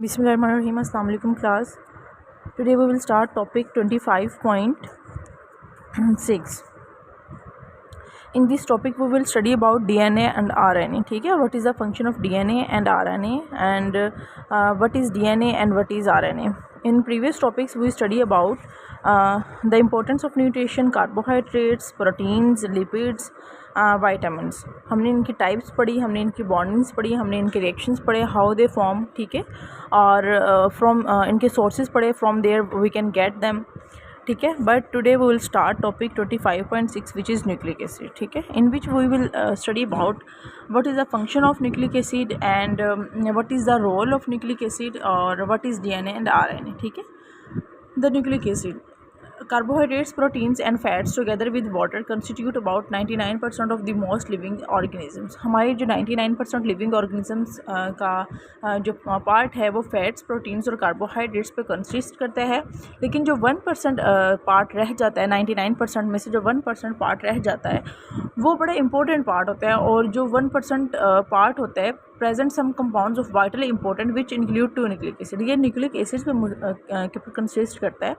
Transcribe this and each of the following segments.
Bismillahirrahmanirrahim. Assalamu alaikum class. Today we will start topic 25.6. In this topic we will study about DNA and RNA. ठीक है, what is the function of DNA and RNA and what is DNA and what is RNA. In previous topics we study about the importance of nutrition, carbohydrates, proteins, lipids, vitamins. हमने इनकी types पढ़ी, हमने इनकी bondings पढ़ी, हमने इनके reactions पढ़े, how they form. ठीक है, और फ्रॉम इनके सोर्सेज पढ़े, from there we can get them. ठीक है, but today we will start topic 25.6 which is nucleic acid. ठीक है, in which we will study about what is the function of nucleic acid and what is the role of nucleic acid or what is DNA and RNA. ठीक है, the nucleic acid, carbohydrates, proteins and fats together with water constitute about 99% of the most living organisms. हमारे जो 99% living organisms का जो part है वो fats, proteins और carbohydrates पे कंसिस्ट करता है. लेकिन जो 1% पार्ट रह जाता है, 99% में से जो 1% पार्ट रह जाता है वो बड़ा इंपॉर्टेंट पार्ट होता है. और जो 1% पार्ट होता है present some compounds of vitally important which include two nucleic acid. ये न्यूक्लिक एसिड पे कंसिस्ट करता है.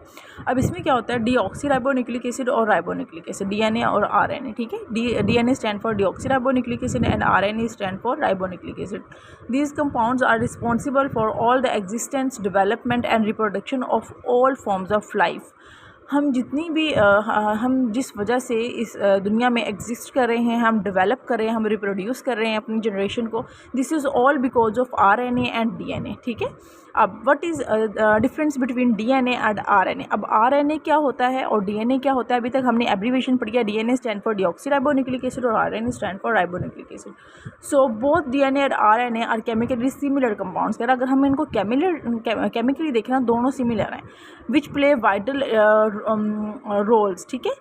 अब इसमें क्या होता है, डीऑक्सीराइबोन्यूक्लिक एसिड और राइबोन्यूक्लिक एसिड, डीएनए और आरएनए. ठीक है, DNA stand for deoxyribonucleic acid and RNA stand for ribonucleic acid. These compounds are responsible for all the existence, development and reproduction of all forms of life. हम जितनी भी हम जिस वजह से इस दुनिया में एग्जिस्ट कर रहे हैं, हम डेवलप कर रहे हैं, हम रिप्रोड्यूस कर रहे हैं अपनी जनरेशन को, this is all because of RNA and DNA. ठीक है, अब what is difference between DNA and RNA. अब आरएनए क्या होता है और डीएनए क्या होता है, अभी तक हमने एब्रीविएशन पढ़ी है. DNA stand for deoxyribonucleic acid और RNA stand for ribonucleic acid. So both DNA और RNA are chemically similar compounds. अगर हम इनको केमिकली देखें ना, दोनों सिमिलर हैं, विच प्ले वाइटल रोल्स. ठीक है,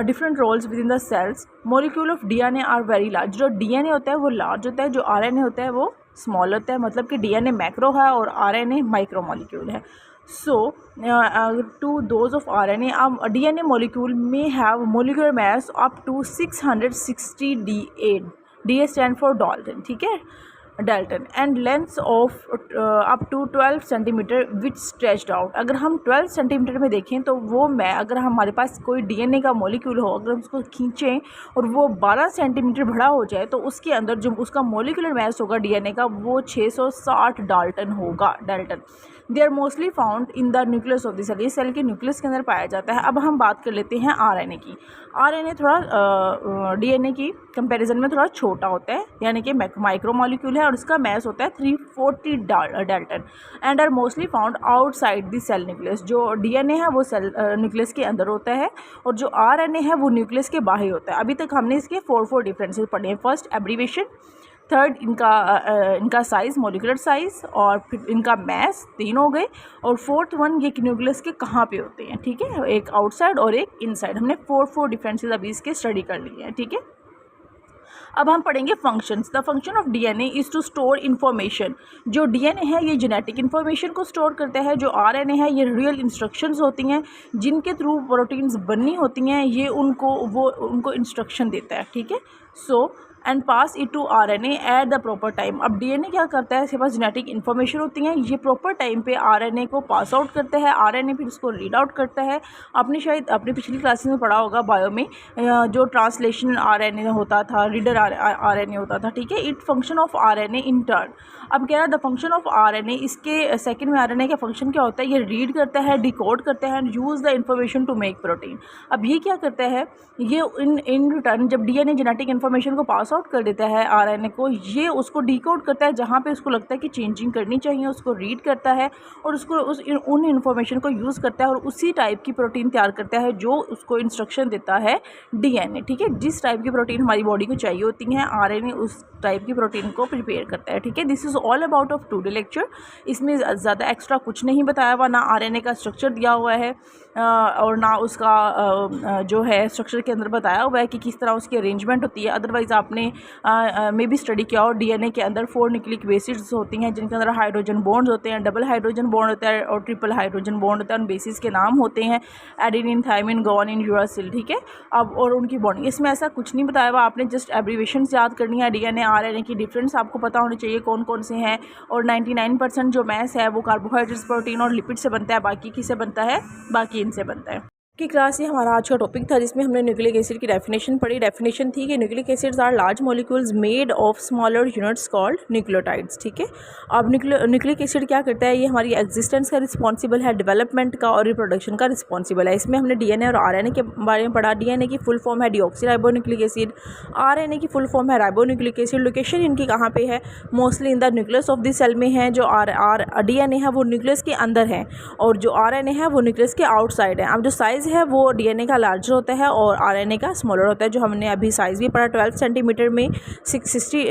different roles within the cells. Molecule of DNA are very large. जो डीएनए होता है वो लार्ज होता है, जो आरएनए होता है वो स्मॉल होता है. मतलब कि डीएनए मैक्रो है और आरएनए माइक्रो मॉलिक्यूल है. So to those of RNA, DNA molecule में have molecular mass up to 660 DA. DA stand for dalton. ठीक है, dalton and length of up to 12 centimetre which stretched out. अगर हम 12 centimetre में देखें तो वो अगर हमारे पास कोई डीएनए का मॉलिक्यूल हो, अगर हम उसको खींचें और वो 12 सेंटीमीटर बड़ा हो जाए तो उसके अंदर जो उसका मॉलिक्यूलर मास होगा डीएनए का वो 660 डाल्टन होगा. Dalton they are mostly found in the nucleus of the cell. ये सेल के न्यूक्लियस के अंदर पाया जाता है. अब हम बात कर लेते हैं आरएनए की. आरएनए थोड़ा डीएनए की कंपैरिजन में थोड़ा छोटा होता है, यानी कि माइक्रो मॉलिक्यूल है और इसका मास होता है 340 dalton and are mostly found outside the cell nucleus. जो डीएनए है वो सेल न्यूक्लियस के अंदर होता है और जो आरएनए है वो न्यूक्लियस के बाहर होता है. अभी तक हमने इसके 4 डिफरेंसेस पढ़े हैं. फर्स्ट एब्रीविएशन, थर्ड इनका साइज़, मॉलिकुलर साइज़, और फिर इनका मैस, 3 हो गए. और फोर्थ वन ये न्यूक्लियस के कहाँ पे होते हैं. ठीक है, एक आउटसाइड और एक इनसाइड. हमने 4 डिफरेंसेस अभी इसके स्टडी कर लिए हैं. ठीक है, अब हम पढ़ेंगे functions. The function of DNA is to store information. जो डीएनए है ये जेनेटिक इन्फॉर्मेशन को स्टोर करता है. जो आरएनए है ये रियल इंस्ट्रक्शंस होती हैं जिनके थ्रू प्रोटीन्स बननी होती हैं. ये उनको इंस्ट्रक्शन देता है. ठीक है, so and pass it to RNA at the proper time. अब डीएनए क्या करता है, इसके पास जेनेटिक इन्फॉर्मेशन होती हैं, ये प्रॉपर टाइम पे आरएनए को पास आउट करता है. आरएनए फिर उसको रीड आउट करता है. आपने शायद अपनी पिछली क्लासेस में पढ़ा होगा बायो में, जो ट्रांसलेशन आरएनए होता था, रीडर आरएनए होता था. ठीक है, it function of RNA in turn. अब कह रहा है द फंक्शन ऑफ आरएनए, इसके सेकंड में आरएनए का फंक्शन क्या होता है, ये रीड करता है, डिकोड करता है and use the information to make protein. अब ये क्या करता है, ये इन रिटर्न जब डीएनए जेनेटिक इन्फॉर्मेशन को पास आउट कर देता है आरएनए को, ये उसको डिकोड करता है जहाँ पे उसको लगता है कि चेंजिंग करनी चाहिए, उसको रीड करता है और उसको उन इन्फॉर्मेशन को यूज़ करता है और उसी टाइप की प्रोटीन तैयार करता है जो उसको इंस्ट्रक्शन देता है डीएनए. ठीक है, जिस टाइप की प्रोटीन हमारी बॉडी को चाहिए होती है आरएनए उस टाइप की प्रोटीन को प्रिपेयर करता है. ठीक है, this is all about of today lecture. इसमें ज़्यादा एक्स्ट्रा कुछ नहीं बताया हुआ, ना आरएनए का स्ट्रक्चर दिया हुआ है और ना उसका जो है स्ट्रक्चर के अंदर बताया हुआ है कि किस तरह उसकी अरेंजमेंट होती है. अदरवाइज़ आपने मे भी स्टडी किया हो डीएनए के अंदर 4 न्यूक्लिक बेसिस होती हैं जिनके अंदर हाइड्रोजन बॉन्ड्स होते हैं, डबल हाइड्रोजन बॉन्ड होता है और ट्रिपल हाइड्रोजन बॉन्ड होता है। उन बेसिस के नाम होते हैं एडेनिन, थायमिन, गुआनिन, यूरासिल, ठीक है। अब और उनकी बॉन्डिंग, इसमें ऐसा कुछ नहीं बताया हुआ, आपने जस्ट एब्रीवेशंस याद करनी है। डीएनए आरएनए की डिफरेंस आपको पता होनी चाहिए कौन कौन से हैं, और 99% जो मैस है वो कार्बोहाइड्रेट्स, प्रोटीन और लिपिड से बनता है, बाकी किससे बनता है, बाकी इनसे बनता है। की क्लास ये हमारा आज का टॉपिक था जिसमें हमने न्यूक्लिक एसिड की डेफिनेशन पढ़ी। डेफिनेशन थी कि nucleic acids are large molecules made of smaller units called nucleotides, ठीक है। अब न्यूक्लिक एसिड क्या करता है, ये हमारी एग्जिस्टेंस का रिस्पॉन्सिबल है, डेवलपमेंट का और रिप्रोडक्शन का रिस्पॉन्सिबल है। इसमें हमने डीएनए और आरएनए के बारे में पढ़ा। डीएनए की फुल फॉर्म है डीऑक्सीराइबोन्यूक्लिक एसिड, आरएनए की फुल फॉर्म है राइबोन्यूक्लिक एसिड। लोकेशन इनकी कहाँ पे है, mostly in the nucleus of the cell में है। जो डीएनए है वो न्यूक्लियस के अंदर है और जो आरएनए है वो न्यूक्लियस के आउटसाइड है। अब जो साइज़ है वो डीएनए का लार्जर होता है और आरएनए का स्मॉलर होता है। जो हमने अभी साइज़ भी पढ़ा 12 सेंटीमीटर में 660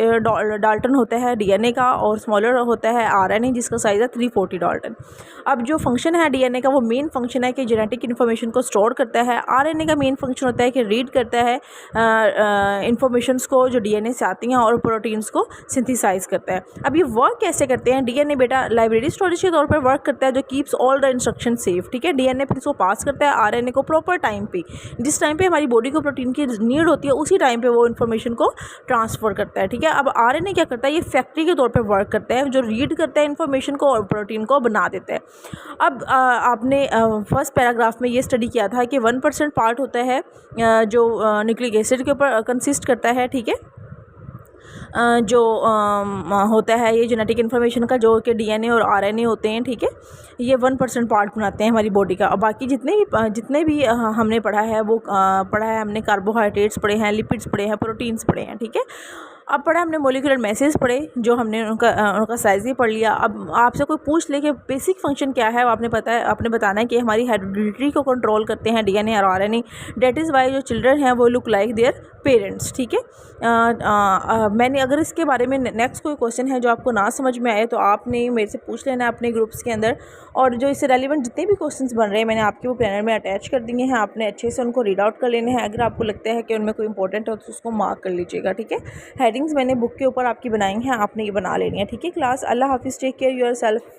डाल्टन होता है डीएनए का, और स्मॉलर होता है आरएनए जिसका साइज़ है 340 डाल्टन। अब जो फंक्शन है डीएनए का वो मेन फंक्शन है कि जेनेटिक इन्फॉर्मेशन को स्टोर करता है। आरएनए का मेन फंक्शन होता है कि रीड करता है इन्फॉर्मेशंस को जो डीएनए से आती हैं और प्रोटीन्स को सिंथेसाइज करता है। अब ये वर्क कैसे करते हैं, डीएनए बेटा लाइब्रेरी स्टोरेज के तौर पर वर्क करता है जो keeps all the instruction safe, ठीक है। डीएनए फिर इसको पास करता है आरएनए को प्रॉपर टाइम पे, जिस टाइम पे हमारी बॉडी को प्रोटीन की नीड होती है उसी टाइम पे वो इन्फॉर्मेशन को ट्रांसफ़र करता है, ठीक है। अब आरएनए क्या करता है, ये फैक्ट्री के तौर पे वर्क करता है जो रीड करता है इन्फॉर्मेशन को और प्रोटीन को बना देता है। अब आपने फर्स्ट पैराग्राफ में ये स्टडी किया था कि 1% पार्ट होता है जो न्यूक्लिक एसिड के ऊपर कंसिस्ट करता है, ठीक है। जो होता है ये जेनेटिक इन्फॉर्मेशन का, जो कि डीएनए और आरएनए होते हैं, ठीक है। ये 1% पार्ट बनाते हैं हमारी बॉडी का। और बाकी जितने भी हमने पढ़ा है वो पढ़ा है हमने, कार्बोहाइड्रेट्स पढ़े हैं, लिपिड्स पढ़े हैं, प्रोटीन्स पढ़े हैं, ठीक है। अब पढ़ा हमने मोलिकुलर मैसेज पढ़े, जो हमने उनका साइज़ भी पढ़ लिया। अब आपसे कोई पूछ ले कि बेसिक फंक्शन क्या है, आपने बताना है कि हमारी हेरिडिटी को कंट्रोल करते हैं डीएनए और आरएनए। डेट इज़ वाई जो चिल्ड्रन हैं वो लुक लाइक देयर पेरेंट्स, ठीक है। मैंने अगर इसके बारे में नेक्स्ट कोई क्वेश्चन है जो आपको ना समझ में आए तो आपने मेरे से पूछ लेना है अपने ग्रुप्स के अंदर, और जो इससे रेलिवेंट जितने भी क्वेश्चंस बन रहे हैं मैंने आपके वो पैनल में अटैच कर दिए हैं। आपने अच्छे से उनको रीड आउट कर लेने हैं। अगर आपको लगता है कि उनमें कोई इंपॉर्टेंट हो तो उसको मार्क कर लीजिएगा, ठीक है। हेडिंग्स मैंने बुक के ऊपर आपकी बनाई हैं, आपने ये बना लेनी है, ठीक है। क्लास, अल्लाह हाफिज़, टेक केयर योर सेल्फ।